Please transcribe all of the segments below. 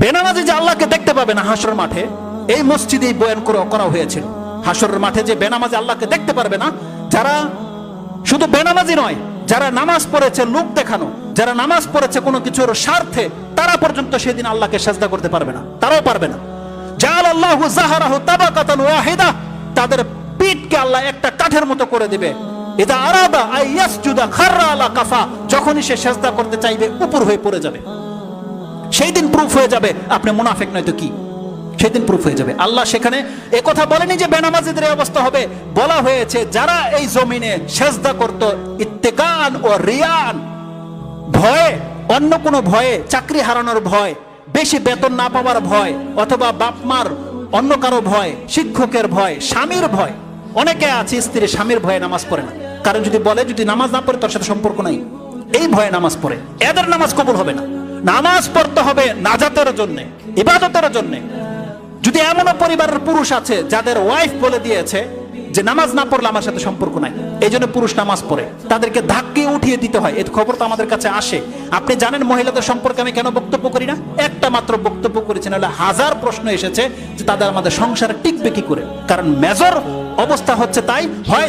বেনামাজি যে আল্লাহকে দেখতে পাবে না হাসরের মাঠে, এই মসজিদেই বয়ান করা হয়েছিল। হাসরের মাঠে যে বেনামাজি আল্লাহকে দেখতে পারবে না, যারা শুধু বেনামাজি নয়, যারা নামাজ পড়েছে লোক দেখানো, যারা নামাজ পড়েছে কোনো কিছুর স্বার্থে, তারা পর্যন্ত সেদিন আল্লাহকে সাজদা করতে পারবে না, তারাও পারবে না। জাআলাল্লাহু যাহরাহু তাবাকাতান ওয়াহিদা, তাদের পিঠকে আল্লাহ একটা কাঠের মতো করে দিবে। ইদা আরাদা আইয়াসজুদা খাররা আলা কাফা, যখনই সে সাজদা করতে চাইবে উপর হয়ে পড়ে যাবে। সেই দিন প্রুফ হয়ে যাবে আপনি মুনাফিক নয় তো কি, সেই দিন প্রুফ হয়ে যাবে। আল্লাহ সেখানে একথা বলেনি যে বেনামাজিদের অবস্থা হবে, বলা হয়েছে যারা এই জমিনে সাজদা করত ইত্তেকান ও রিয়ান, ভয়ে, অন্য কোনো ভয়ে, চাকরি হারানোর ভয়, বেশি বেতন না পাওয়ার ভয়, অথবা বাপ মার অন্য কারো ভয়, শিক্ষকের ভয়, স্বামীর ভয়। অনেকে আছে স্ত্রী স্বামীর ভয়ে নামাজ পড়ে না, কারণ যদি বলে যদি নামাজ না পড়ে তার সাথে সম্পর্ক নাই, এই ভয়ে নামাজ পড়ে, এদের নামাজ কবুল হবে না। নামাজ পড়তে হবে নাজাতের জন্য, ইবাদতের জন্য। যদি এমনও পরিবারের পুরুষ আছে যাদের ওয়াইফ বলে দিয়েছে যে নামাজ না পড়লে আমার সাথে সম্পর্ক নাই, এই জন্য পুরুষ নামাজ পড়ে, তাদেরকে ধাক্কে উঠিয়ে দিতে হয়। এই খবর তো আমাদের কাছে আসে। আপনি জানেন মহিলাদের সম্পর্কে আমি কেন বক্তব্য করি না? একটা মাত্র বক্তব্য করেছি, নাহলে হাজার প্রশ্ন এসেছে যে তাদের আমাদের সংসারে টিকবে কি করে। কারণ মেজর অবস্থা হচ্ছে তাই, হয়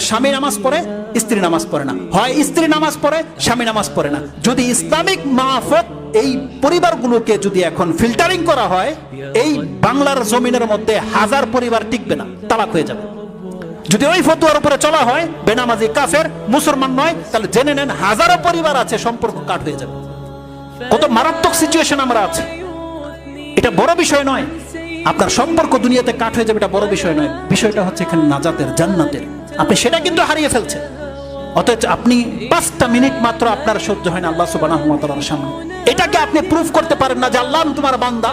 স্বামী নামাজ পড়ে স্ত্রী নামাজ পড়ে না, হয় স্ত্রী নামাজ পড়ে স্বামী নামাজ পড়ে না। যদি ইসলামিক মাহফত এই পরিবারগুলোকে যদি এখন ফিল্টারিং করা হয়, এই বাংলার জমিনের মধ্যে হাজার পরিবার টিকবে না, তালাক হয়ে যাবে। যদি ওই ফতোয়ার উপরে চলা হয় বেনামাজি কাফের, মুসলমান নয়, তাহলে জেনে নেন হাজারো পরিবার আছে সম্পর্ক কাট হয়ে যাবে। কত মারাত্মক সিচুয়েশন আমরা আছি। এটা বড় বিষয় নয়, আপনার সম্পর্ক দুনিয়াতে কাট হয়ে যাবে, এটা বড় বিষয় নয়। বিষয়টা হচ্ছে এখানে নাজাতের, জান্নাতের। আপনি সেটা কিন্তু হারিয়ে ফেলছেন। অথচ আপনি 5টা মিনিট মাত্র আপনার সহ্য হয় না আল্লাহ সুবহানাহু ওয়া তাআলার সামনে। এটাকে আপনি প্রুফ করতে পারেন না যে আল্লাহ আমি তোমার বান্দা,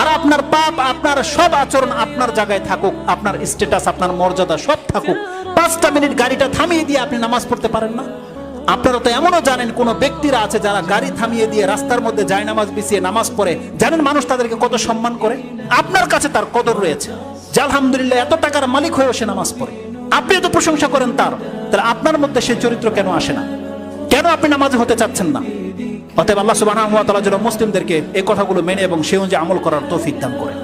আর আপনার পাপ, আপনার সব আচরণ আপনার জায়গায় থাকুক, আপনার স্ট্যাটাস, আপনার মর্যাদা সব থাকুক, 5টা মিনিট গাড়িটা থামিয়ে দিয়ে আপনি নামাজ পড়তে পারেন না। আপনারা তো এমনও জানেন কোন ব্যক্তিরা আছে যারা গাড়ি থামিয়ে দিয়ে রাস্তার মধ্যে যায় নামাজ বিছিয়ে নামাজ পড়ে, জানেন মানুষ তাদেরকে কত সম্মান করে। আপনার কাছে তার কদর রয়েছে যে আলহামদুলিল্লাহ এত টাকার মালিক হয়েও সে নামাজ পড়ে, আপনি তো প্রশংসা করেন তার, তাহলে আপনার মধ্যে সেই চরিত্র কেন আসে না? কেন আপনি নামাজি হতে চাচ্ছেন না? অতএব আল্লাহ সুবহানাহু ওয়া তাআলা যেন মুসলিমদেরকে এই কথাগুলো মেনে এবং সে অনুযায়ী আমল করার তৌফিক দান করেন।